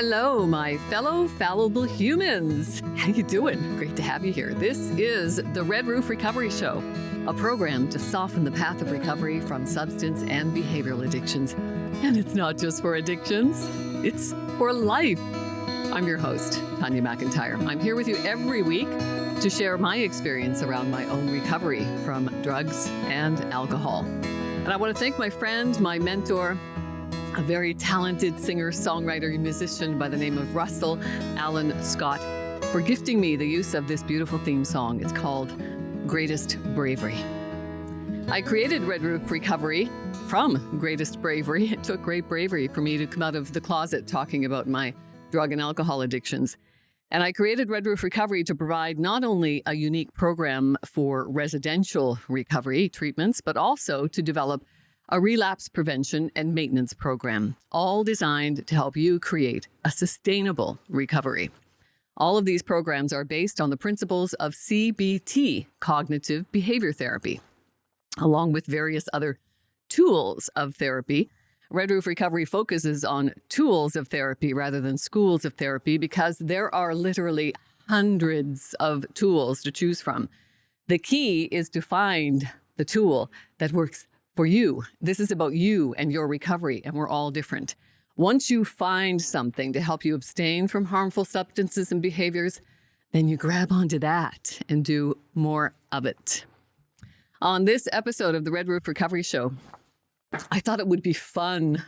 Hello, my fellow fallible humans. How you doing? Great to have you here. This is the Red Roof Recovery Show, a program to soften the path of recovery from substance and behavioral addictions. And it's not just for addictions, it's for life. I'm your host, Tanya McIntyre. I'm here with you every week to share my experience around my own recovery from drugs and alcohol. And I want to thank my friend, my mentor, a very talented singer, songwriter, musician by the name of Russell Allen Scott, for gifting me the use of this beautiful theme song. It's called Greatest Bravery. I created Red Roof Recovery from Greatest Bravery. It took great bravery for me to come out of the closet talking about my drug and alcohol addictions. And I created Red Roof Recovery to provide not only a unique program for residential recovery treatments, but also to develop a relapse prevention and maintenance program, all designed to help you create a sustainable recovery. All of these programs are based on the principles of CBT, cognitive behavior therapy, along with various other tools of therapy. Red Roof Recovery focuses on tools of therapy rather than schools of therapy because there are literally hundreds of tools to choose from. The key is to find the tool that works for you. This is about you and your recovery, and we're all different. Once you find something to help you abstain from harmful substances and behaviors, then you grab onto that and do more of it. On this episode of the Red Roof Recovery Show, I thought it would be fun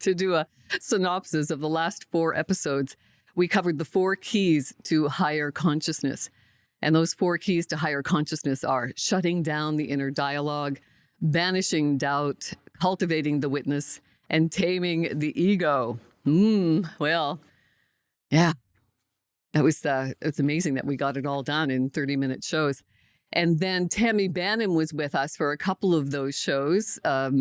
to do a synopsis of the last 4 episodes. We covered the 4 keys to higher consciousness. And those 4 keys to higher consciousness are shutting down the inner dialogue, banishing doubt, cultivating the witness, and taming the ego. Well, yeah, it's amazing that we got it all done in 30-minute shows. And then Tammy Bannon was with us for a couple of those shows,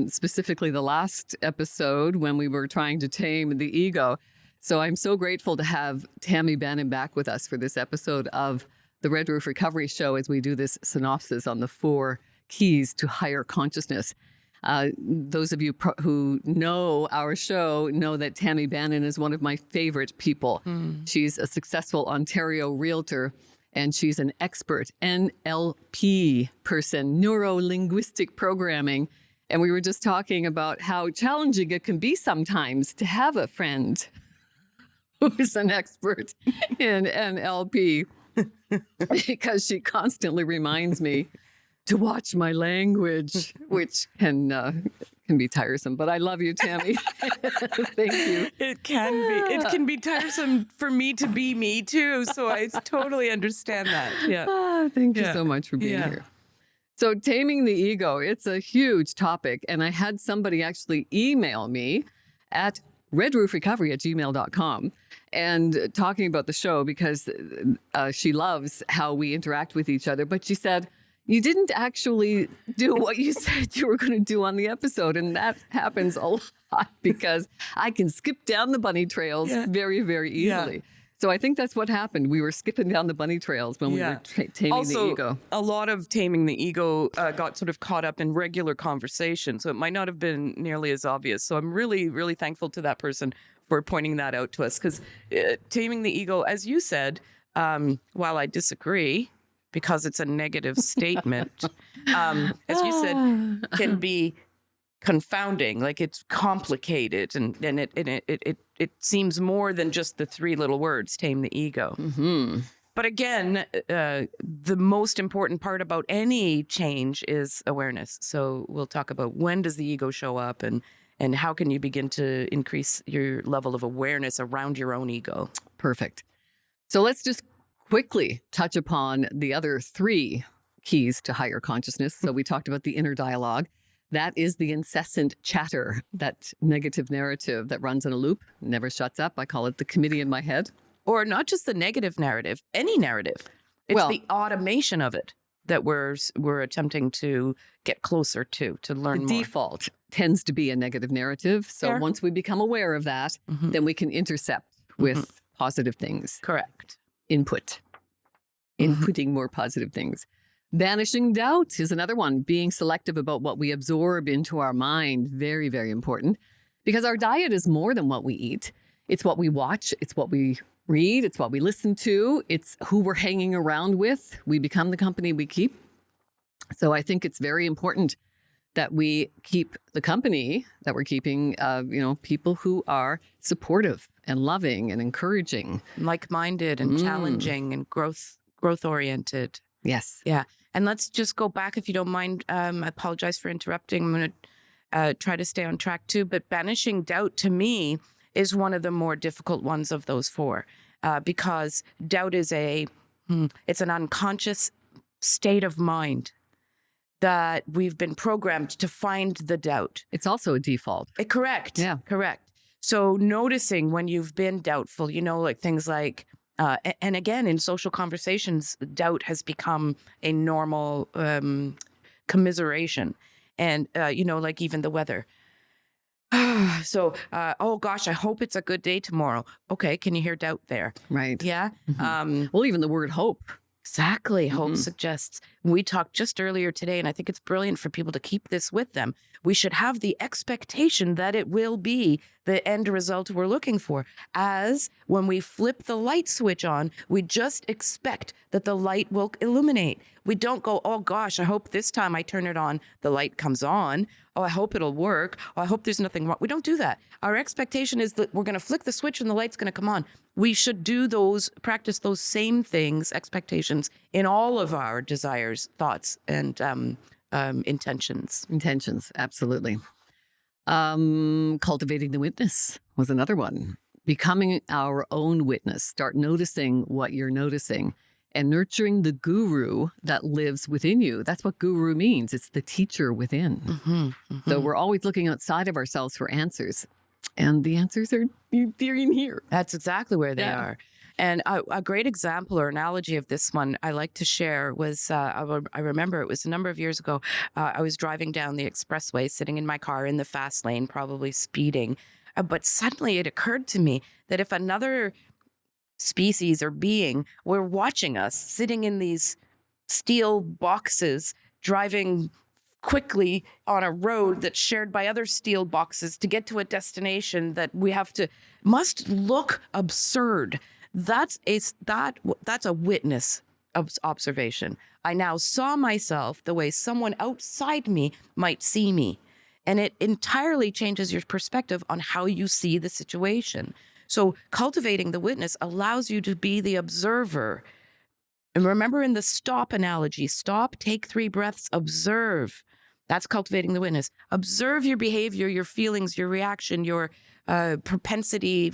specifically the last episode when we were trying to tame the ego. So I'm so grateful to have Tammy Bannon back with us for this episode of the Red Roof Recovery Show as we do this synopsis on the 4 keys to higher consciousness. Those of you who know our show know that Tammy Bannon is one of my favorite people. She's a successful Ontario realtor, and she's an expert NLP person, neuro-linguistic programming. And we were just talking about how challenging it can be sometimes to have a friend who's an expert in NLP because she constantly reminds me to watch my language, which can be tiresome. But I love you, Tammy. Thank you. It can be tiresome for me to be me too. So I totally understand that. Yeah. Thank you so much for being here. So taming the ego, it's a huge topic. And I had somebody actually email me at redroofrecovery@gmail.com and talking about the show because she loves how we interact with each other. But she said, you didn't actually do what you said you were going to do on the episode. And that happens a lot because I can skip down the bunny trails very, very easily. Yeah. So I think that's what happened. We were skipping down the bunny trails when we were taming the ego. A lot of taming the ego got sort of caught up in regular conversation. So it might not have been nearly as obvious. So I'm really, really thankful to that person for pointing that out to us. Because taming the ego, as you said, while I disagree, because it's a negative statement, as you said, can be confounding. Like it's complicated, and it seems more than just the 3 little words, tame the ego. Mm-hmm. But again, the most important part about any change is awareness. So we'll talk about when does the ego show up and how can you begin to increase your level of awareness around your own ego. Perfect. So let's just quickly touch upon the other 3 keys to higher consciousness. So we talked about the inner dialogue. That is the incessant chatter, that negative narrative that runs in a loop, never shuts up. I call it the committee in my head. Or not just the negative narrative, any narrative. It's the automation of it that we're attempting to get closer to learn more. The default tends to be a negative narrative. So once we become aware of that, then we can intercept with positive things. Correct. Inputting more positive things. Banishing doubt is another one. Being selective about what we absorb into our mind. Very, very important. Because our diet is more than what we eat. It's what we watch. It's what we read. It's what we listen to. It's who we're hanging around with. We become the company we keep. So I think it's very important that we keep the company that we're keeping, people who are supportive and loving and encouraging. Like-minded and challenging and growth-oriented. Yes. Yeah. And let's just go back, if you don't mind. I apologize for interrupting. I'm going to try to stay on track too. But banishing doubt, to me, is one of the more difficult ones of those four, because doubt is it's an unconscious state of mind that we've been programmed to find the doubt. It's also a default. Correct. Yeah. Correct. So noticing when you've been doubtful, like things like, and again, in social conversations, doubt has become a normal commiseration. And, like even the weather. So, oh gosh, I hope it's a good day tomorrow. Okay, can you hear doubt there? Right. Yeah. Well, even the word hope. Exactly. Hope suggests. We talked just earlier today, and I think it's brilliant for people to keep this with them. We should have the expectation that it will be the end result we're looking for. As when we flip the light switch on, we just expect that the light will illuminate. We don't go, oh gosh, I hope this time I turn it on, the light comes on. Oh, I hope it'll work. Oh, I hope there's nothing wrong. We don't do that. Our expectation is that we're going to flick the switch and the light's going to come on. We should practice those same things, expectations, in all of our desires, thoughts, and intentions. Intentions, absolutely. Cultivating the witness was another one. Becoming our own witness. Start noticing what you're noticing and nurturing the guru that lives within you. That's what guru means. It's the teacher within. So we're always looking outside of ourselves for answers. And the answers are in here. That's exactly where they are. And a great example or analogy of this one I like to share was, I remember it was a number of years ago. I was driving down the expressway, sitting in my car in the fast lane, probably speeding. But suddenly it occurred to me that if another species or being were watching us, sitting in these steel boxes, driving quickly on a road that's shared by other steel boxes to get to a destination that we must look absurd. That's a witness observation. I now saw myself the way someone outside me might see me. And it entirely changes your perspective on how you see the situation. So cultivating the witness allows you to be the observer. And remember in the stop analogy, stop, take 3 breaths, observe. That's cultivating the witness. Observe your behavior, your feelings, your reaction, your propensity,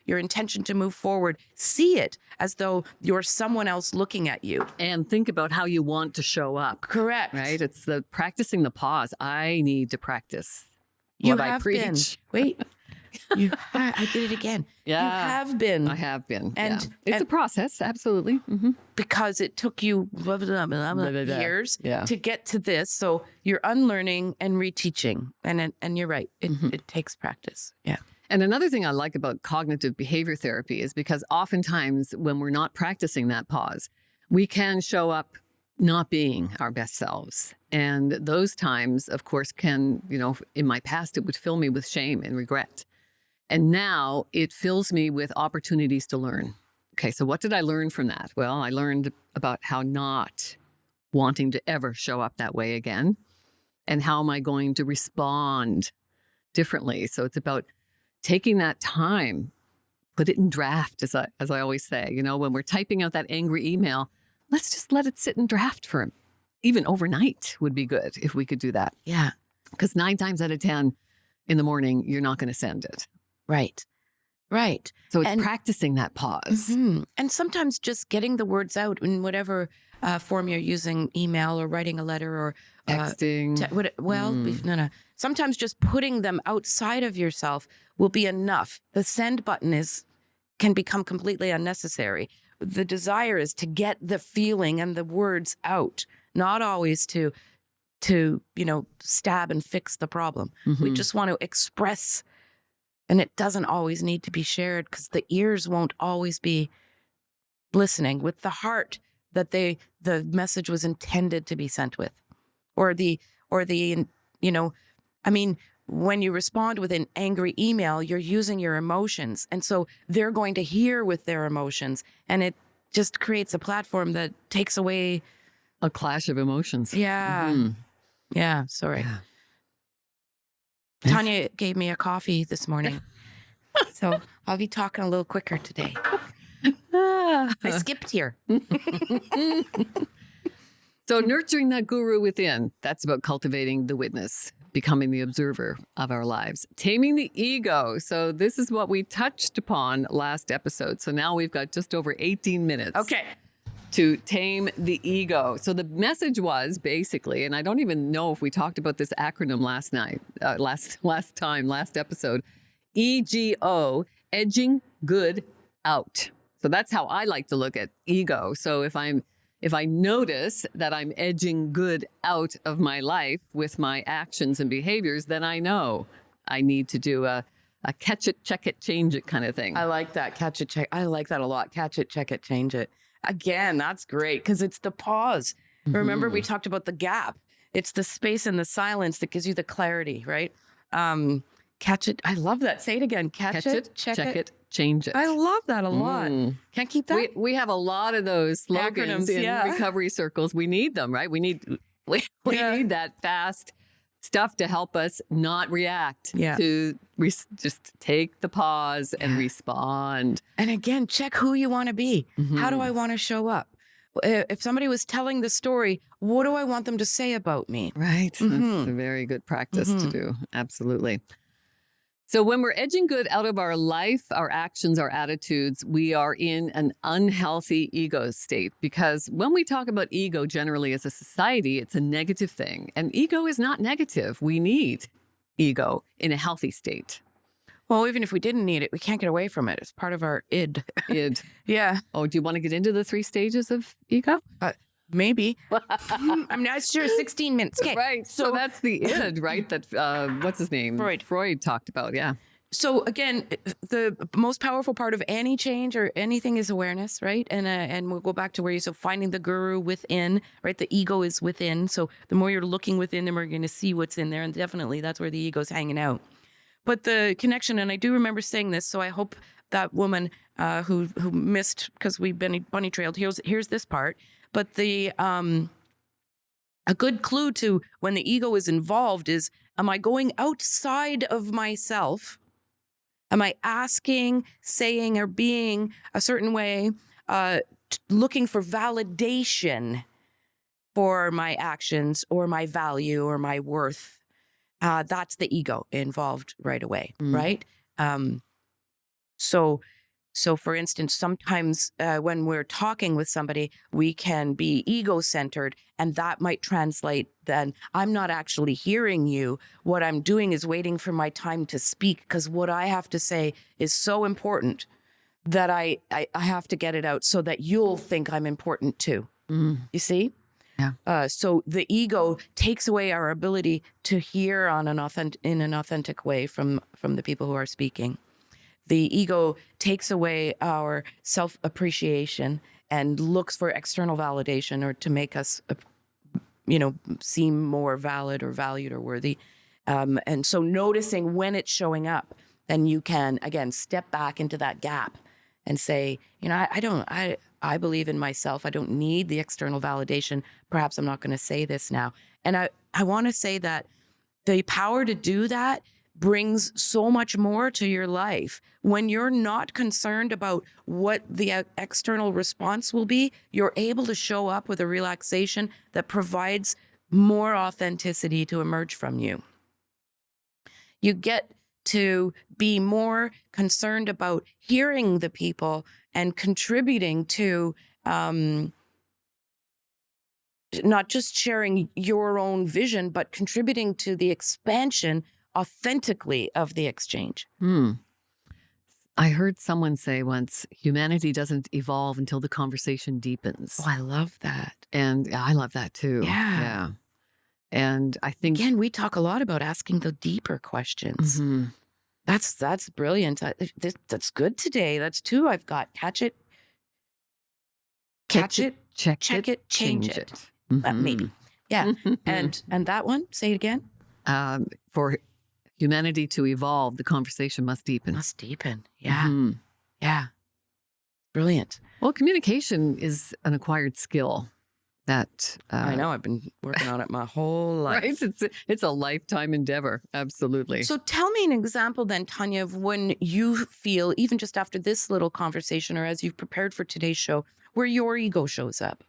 your intention to move forward. See it as though you're someone else looking at you. And think about how you want to show up. Correct. Right? It's the practicing the pause. I need to practice what I preach. Wait. I did it again. Yeah. You have been. I have been. And it's a process, absolutely. Because it took you years to get to this. So you're unlearning and reteaching. And you're right. It takes practice. Yeah. And another thing I like about cognitive behavior therapy is because oftentimes when we're not practicing that pause, we can show up not being our best selves. And those times, of course, can, in my past, it would fill me with shame and regret. And now it fills me with opportunities to learn. Okay, so what did I learn from that? Well, I learned about how not wanting to ever show up that way again. And how am I going to respond differently? So it's about taking that time, put it in draft, as I always say. When we're typing out that angry email, let's just let it sit in draft for even overnight would be good if we could do that. Yeah. Because 9 times out of 10 in the morning, you're not going to send it. Right. So it's practicing that pause. And sometimes just getting the words out in whatever form you're using, email or writing a letter or texting. No. Sometimes just putting them outside of yourself will be enough. The send button can become completely unnecessary. The desire is to get the feeling and the words out, not always to stab and fix the problem. We just want to express. And it doesn't always need to be shared because the ears won't always be listening with the heart that the message was intended to be sent with, or when you respond with an angry email, you're using your emotions. And so they're going to hear with their emotions. And it just creates a platform that takes away. A clash of emotions. Yeah. Mhm. Yeah. Sorry. Yeah. Tanya gave me a coffee this morning. So I'll be talking a little quicker today. I skipped here. So nurturing that guru within, that's about cultivating the witness, becoming the observer of our lives, taming the ego. So this is what we touched upon last episode. So now we've got just over 18 minutes. Okay. To tame the ego. So the message was basically, and I don't even know if we talked about this acronym last episode, EGO, edging good out. So that's how I like to look at ego. So if I notice that I'm edging good out of my life with my actions and behaviors, then I know I need to do a catch it, check it, change it kind of thing. I like that. Catch it, check. I like that a lot. Catch it, check it, change it. Again, that's great because it's the pause. Remember, we talked about the gap. It's the space and the silence that gives you the clarity, right? Catch it. I love that. Say it again. Catch it, check it, change it. I love that a lot. Can't keep that. We have a lot of those slogans Acronyms, in recovery circles. We need them, right? We need that fast stuff to help us not react, to just take the pause and respond. And again, check who you want to be. How do I want to show up? If somebody was telling the story, what do I want them to say about me? Right. That's a very good practice to do. Absolutely. So when we're edging good out of our life, our actions, our attitudes, we are in an unhealthy ego state, because when we talk about ego generally as a society, it's a negative thing. And ego is not negative. We need ego in a healthy state. Well, even if we didn't need it, we can't get away from it. It's part of our id. Id. Yeah. Oh, do you want to get into the 3 stages of ego? Maybe. I'm not sure. 16 minutes. Okay. Right. So that's the id, right? That, what's his name? Freud talked about. Yeah. So again, the most powerful part of any change or anything is awareness, right? And we'll go back to where so finding the guru within, right? The ego is within. So the more you're looking within, the more you're going to see what's in there. And definitely that's where the ego's hanging out. But the connection, and I do remember saying this, so I hope that woman who missed, because we've been bunny trailed, here's this part. But the a good clue to when the ego is involved is, am I going outside of myself? Am I asking, saying, or being a certain way, looking for validation for my actions or my value or my worth? That's the ego involved right away, right? So for instance, sometimes when we're talking with somebody, we can be ego-centered, and that might translate then, I'm not actually hearing you. What I'm doing is waiting for my time to speak, because what I have to say is so important that I have to get it out so that you'll think I'm important too. You see? Yeah. So the ego takes away our ability to hear in an authentic way from the people who are speaking. The ego takes away our self-appreciation and looks for external validation or to make us, seem more valid or valued or worthy. And so noticing when it's showing up, then you can, again, step back into that gap and say, I believe in myself. I don't need the external validation. Perhaps I'm not going to say this now. And I want to say that the power to do that brings so much more to your life. When you're not concerned about what the external response will be, you're able to show up with a relaxation that provides more authenticity to emerge from you. You get to be more concerned about hearing the people and contributing to not just sharing your own vision, but contributing to the expansion authentically of the exchange. I heard someone say once, humanity doesn't evolve until the conversation deepens. Oh, I love that. And I love that too. Yeah. And I think, again, we talk a lot about asking the deeper questions. That's brilliant. That's good today. That's 2 I've got. Catch it, check it, change it. Maybe. Yeah. And that one, say it again. For humanity to evolve, the conversation must deepen. Must deepen. Yeah. Mhm. Yeah. Brilliant. Well, communication is an acquired skill that I know. I've been working on it my whole life. right. It's a lifetime endeavor. Absolutely. So tell me an example then, Tanya, of when you feel, even just after this little conversation or as you've prepared for today's show, where your ego shows up.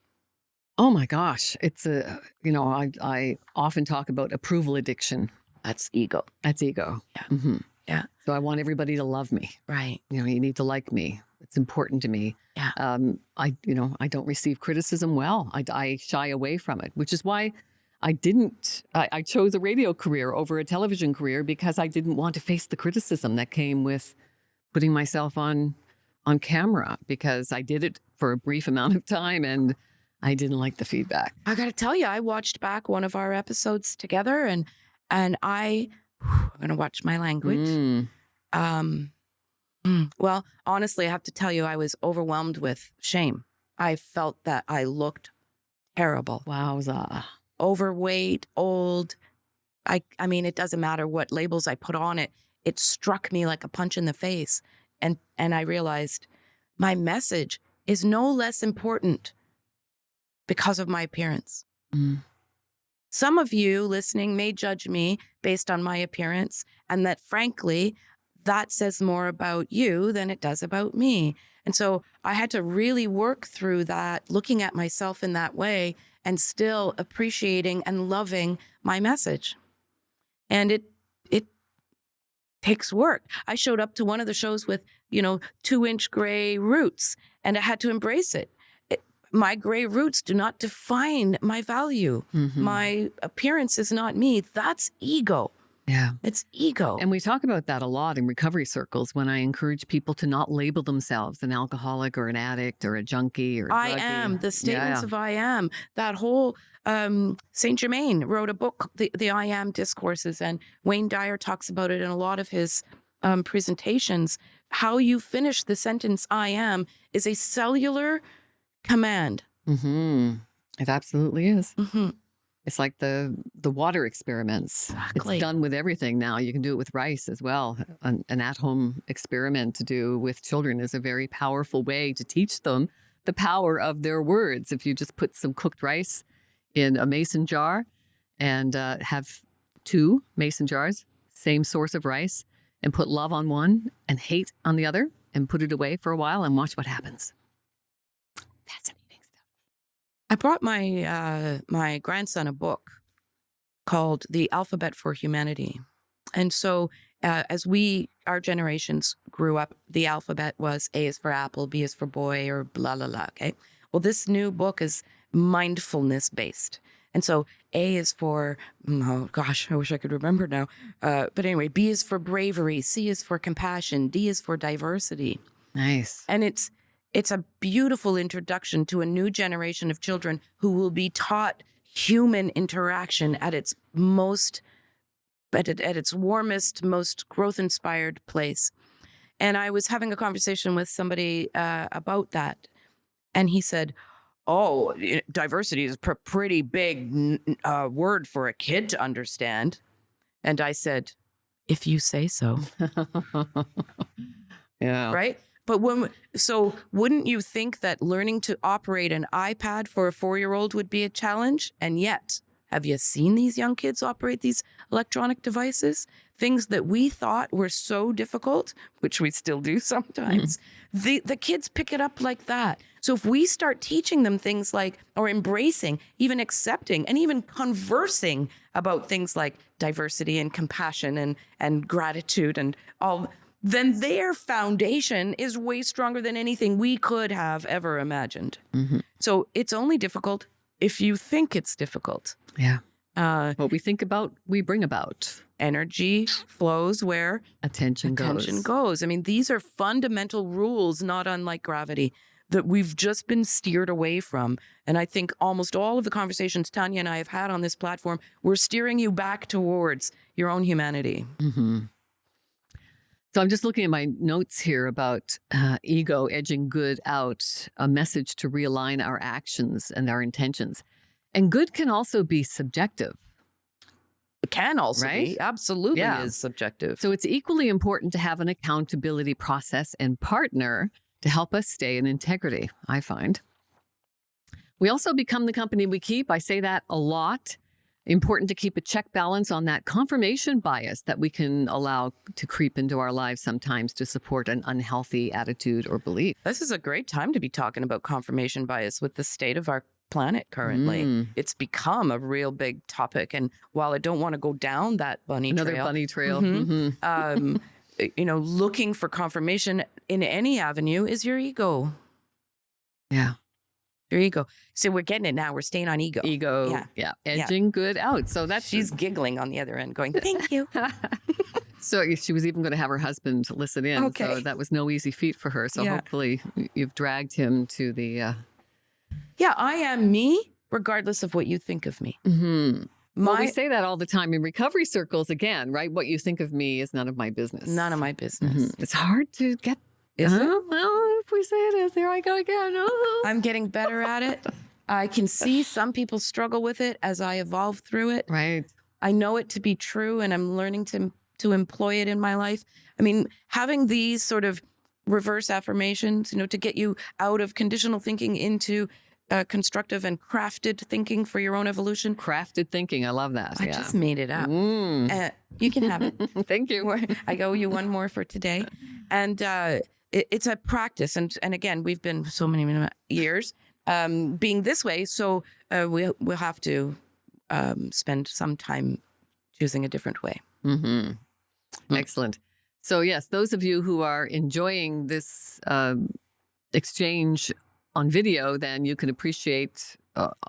Oh my gosh, it's I often talk about approval addiction. That's ego. That's ego. Yeah. hmm Yeah. So I want everybody to love me. Right. You need to like me. It's important to me. Yeah. I don't receive criticism well. I shy away from it, which is why I chose a radio career over a television career, because I didn't want to face the criticism that came with putting myself on camera, because I did it for a brief amount of time and I didn't like the feedback. I got to tell you, I watched back one of our episodes together and I'm going to watch my language. Well, honestly, I have to tell you, I was overwhelmed with shame. I felt that I looked terrible. Wowza. Overweight, old. I mean, it doesn't matter what labels I put on it. It struck me like a punch in the face. And I realized my message is no less important because of my appearance. Mm. Some of you listening may judge me based on my appearance, and that frankly, that says more about you than it does about me. And so I had to really work through that, looking at myself in that way and still appreciating and loving my message. And it takes work. I showed up to one of the shows with, 2-inch gray roots, and I had to embrace it. My gray roots do not define my value. Mm-hmm. My appearance is not me. That's ego. Yeah. It's ego. And we talk about that a lot in recovery circles when I encourage people to not label themselves an alcoholic or an addict or a junkie or a I druggie. am, the statements Yeah. of I am, that whole Saint Germain wrote a book, the I am discourses, and Wayne Dyer talks about it in a lot of his presentations. How you finish the sentence I am is a cellular command. Mm-hmm. It absolutely is. Mm-hmm. It's like the water experiments. Exactly. It's done with everything now. You can do it with rice as well. An at-home experiment to do with children is a very powerful way to teach them the power of their words. If you just put some cooked rice in a mason jar and have 2 mason jars, same source of rice, and put love on one and hate on the other, and put it away for a while and watch what happens. Fascinating stuff. I brought my grandson a book called The Alphabet for Humanity. And so as our generations grew up, the alphabet was A is for apple, B is for boy, or blah, blah, blah, okay? Well, this new book is mindfulness-based. And so A is for, oh gosh, I wish I could remember now. But anyway, B is for bravery, C is for compassion, D is for diversity. Nice. And it's a beautiful introduction to a new generation of children who will be taught human interaction at its most, at its warmest, most growth-inspired place. And I was having a conversation with somebody about that. And he said, oh, diversity is a pretty big word for a kid to understand. And I said, if you say so. Yeah. Right? But wouldn't you think that learning to operate an iPad for a 4-year-old would be a challenge? And yet, have you seen these young kids operate these electronic devices? Things that we thought were so difficult, which we still do sometimes. The kids pick it up like that. So if we start teaching them things like, or embracing, even accepting, and even conversing about things like diversity and compassion and gratitude and all, then their foundation is way stronger than anything we could have ever imagined. Mm-hmm. So it's only difficult if you think it's difficult. Yeah. What we think about, we bring about. Energy flows where Attention goes. I mean, these are fundamental rules, not unlike gravity, that we've just been steered away from. And I think almost all of the conversations Tanya and I have had on this platform, we're steering you back towards your own humanity. Mm-hmm. So I'm just looking at my notes here about ego edging good out, a message to realign our actions and our intentions. And good can also be subjective. can also Right? be, absolutely Yeah. is subjective. So it's equally important to have an accountability process and partner to help us stay in integrity, I find. We also become the company we keep. I say that a lot. Important to keep a check balance on that confirmation bias that we can allow to creep into our lives sometimes to support an unhealthy attitude or belief. This is a great time to be talking about confirmation bias with the state of our planet currently. It's become a real big topic. And while I don't want to go down that Another trail, bunny trail. looking for confirmation in any avenue is your ego. Yeah. Your ego. So we're getting it now. We're staying on ego. Ego. Yeah. Edging good out. So that's She's giggling on the other end going, thank you. So she was even going to have her husband listen in. Okay. So that was no easy feat for her. So hopefully you've dragged him to the... Yeah, I am me, regardless of what you think of me. Well, we say that all the time in recovery circles again, right? What you think of me is none of my business. None of my business. It's hard to get... Is it? Well, if we say it is, there I go again. I'm getting better at it. I can see some people struggle with it as I evolve through it. Right. I know it to be true, and I'm learning to employ it in my life. I mean, having these sort of reverse affirmations, to get you out of conditional thinking into constructive and crafted thinking for your own evolution. Crafted thinking. I love that. I just made it up. You can have it. Thank you. I owe you one more for today. And it's a practice. And again, we've been so many years being this way. So we'll have to spend some time choosing a different way. Excellent. So yes, those of you who are enjoying this exchange on video, then you can appreciate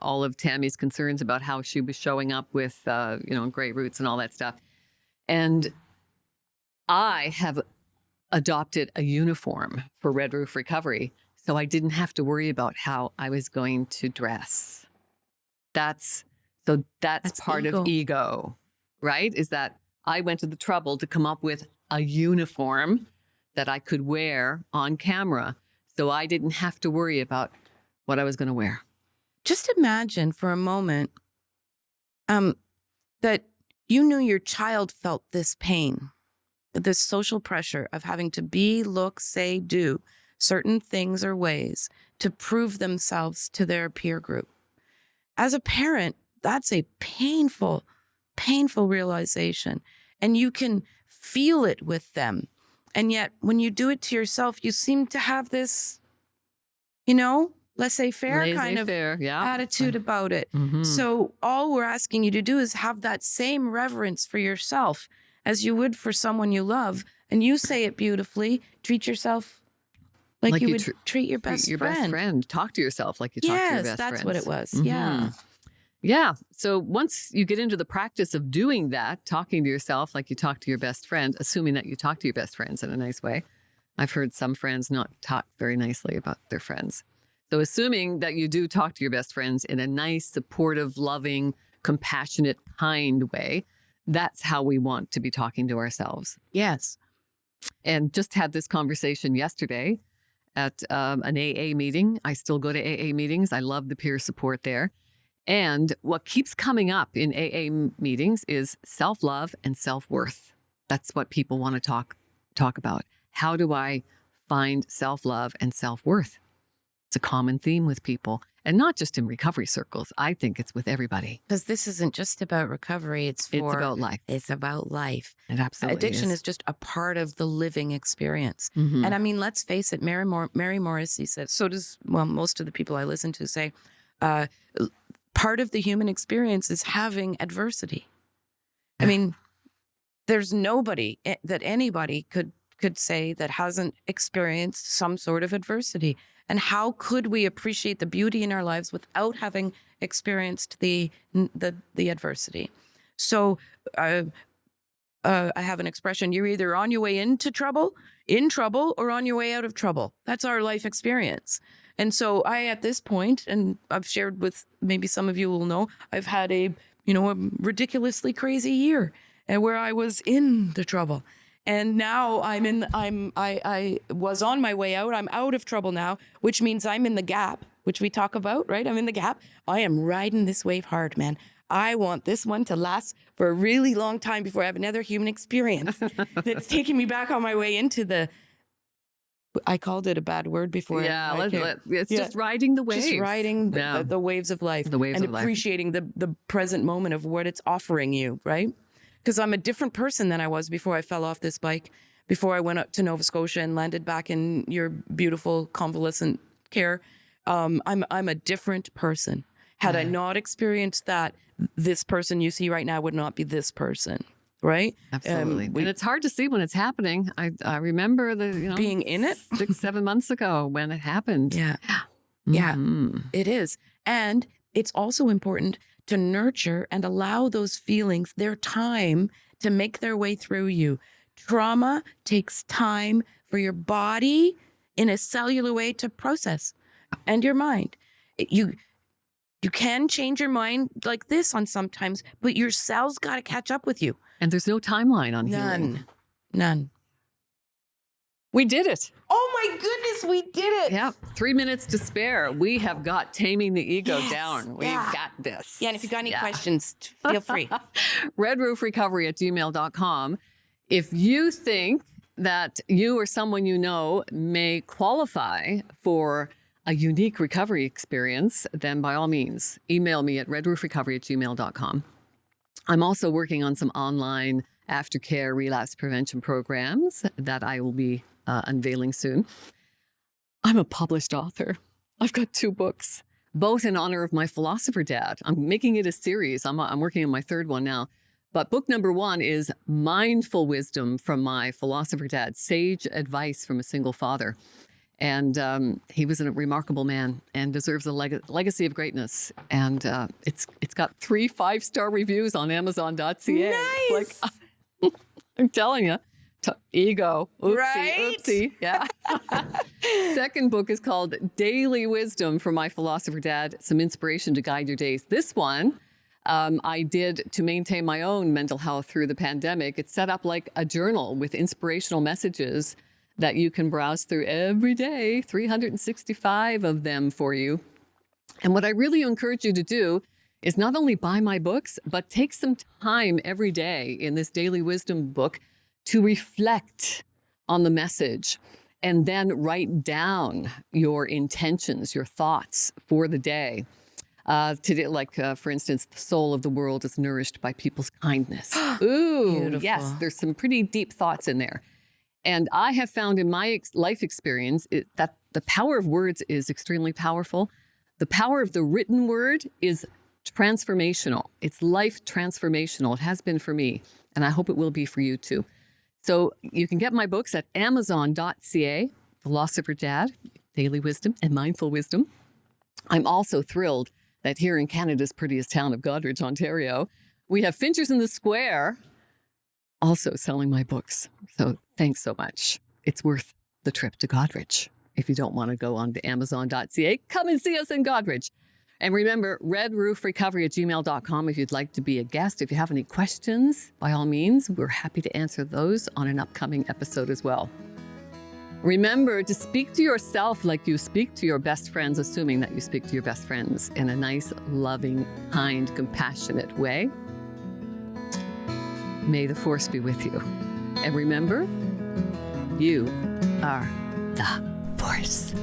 all of Tammy's concerns about how she was showing up with, great roots and all that stuff. And I have adopted a uniform for Red Roof Recovery, so I didn't have to worry about how I was going to dress. That's part ego. of ego, right? Is that I went to the trouble to come up with a uniform that I could wear on camera, so I didn't have to worry about what I was going to wear. Just imagine for a moment that you knew your child felt this pain, this social pressure of having to be, look, say, do certain things or ways to prove themselves to their peer group. As a parent, that's a painful, painful realization. And you can feel it with them. And yet, when you do it to yourself, you seem to have this, laissez-faire kind of attitude about it. So all we're asking you to do is have that same reverence for yourself as you would for someone you love. And you say it beautifully. Treat yourself like you would treat your best friend. Talk to yourself like you talk to your best friend. Yes, that's what it was. Yeah. Yeah. So once you get into the practice of doing that, talking to yourself like you talk to your best friend, assuming that you talk to your best friends in a nice way. I've heard some friends not talk very nicely about their friends. So assuming that you do talk to your best friends in a nice, supportive, loving, compassionate, kind way, that's how we want to be talking to ourselves. Yes. And just had this conversation yesterday at an AA meeting. I still go to AA meetings. I love the peer support there. And what keeps coming up in AA meetings is self-love and self-worth. That's what people want to talk about. How do I find self-love and self-worth? It's a common theme with people, and not just in recovery circles. I think it's with everybody. Because this isn't just about recovery. It's about life. It's about life. It absolutely Addiction is. is just a part of the living experience. And I mean, let's face it, Mary Morrissey said, so does, most of the people I listen to say, part of the human experience is having adversity. I mean, there's nobody that anybody could say that hasn't experienced some sort of adversity. And how could we appreciate the beauty in our lives without having experienced the adversity? So I have an expression: you're either on your way in trouble, or on your way out of trouble. That's our life experience. And so at this point, and I've shared with, maybe some of you will know, I've had a ridiculously crazy year, and where I was in the trouble. And now I was on my way out. I'm out of trouble now, which means I'm in the gap, which we talk about, right? I'm in the gap. I am riding this wave hard, man. I want this one to last for a really long time before I have another human experience that's taking me back on my way into the, I called it a bad word before. Yeah, it's just riding the waves. Just riding Yeah. the waves of life. The waves and of life. appreciating the present moment of what it's offering you, right? Because I'm a different person than I was before I fell off this bike, before I went up to Nova Scotia and landed back in your beautiful convalescent care. I'm a different person. Had I not experienced that, this person you see right now would not be this person. Right? Absolutely. And it's hard to see when it's happening. I remember being in it 6-7 months ago when it happened. Yeah. Mm-hmm. Yeah, it is. And it's also important to nurture and allow those feelings their time to make their way through you. Trauma takes time for your body in a cellular way to process, and your mind. You can change your mind like this on sometimes, but your cells got to catch up with you. And there's no timeline on healing. None. We did it. Oh my goodness, we did it. Yeah. 3 minutes to spare. We have got Taming the Ego down. We've got this. Yeah, and if you got any questions, feel free. redroofrecovery@gmail.com. If you think that you or someone you know may qualify for a unique recovery experience, then by all means, email me at redroofrecovery@gmail.com. I'm also working on some online aftercare relapse prevention programs that I will be unveiling soon. I'm a published author. I've got 2 books, both in honor of my philosopher dad. I'm making it a series. I'm working on my 3rd one now. But book number 1 is Mindful Wisdom from my philosopher dad, Sage Advice from a Single Father. And he was a remarkable man and deserves a legacy of greatness. And it's got 3 5-star reviews on Amazon.ca. Nice. Like, I'm telling you, ego. Oopsie, Right? oopsie. Yeah. Second book is called Daily Wisdom from my philosopher dad, some inspiration to guide your days. This one I did to maintain my own mental health through the pandemic. It's set up like a journal with inspirational messages that you can browse through every day, 365 of them for you. And what I really encourage you to do is not only buy my books, but take some time every day in this Daily Wisdom book to reflect on the message and then write down your intentions, your thoughts for the day. Today, for instance, the soul of the world is nourished by people's kindness. Ooh, Beautiful. Yes, there's some pretty deep thoughts in there. And I have found in my life experience that the power of words is extremely powerful. The power of the written word is transformational. It's life transformational. It has been for me, and I hope it will be for you too. So you can get my books at amazon.ca, Philosopher Dad, Daily Wisdom, and Mindful Wisdom. I'm also thrilled that here in Canada's prettiest town of Goderich, Ontario, we have Finchers in the Square also selling my books. So thanks so much. It's worth the trip to Goderich. If you don't want to go on to amazon.ca, come and see us in Goderich. And remember, redroofrecovery@gmail.com if you'd like to be a guest. If you have any questions, by all means, we're happy to answer those on an upcoming episode as well. Remember to speak to yourself like you speak to your best friends, assuming that you speak to your best friends in a nice, loving, kind, compassionate way. May the force be with you. And remember, you are the force.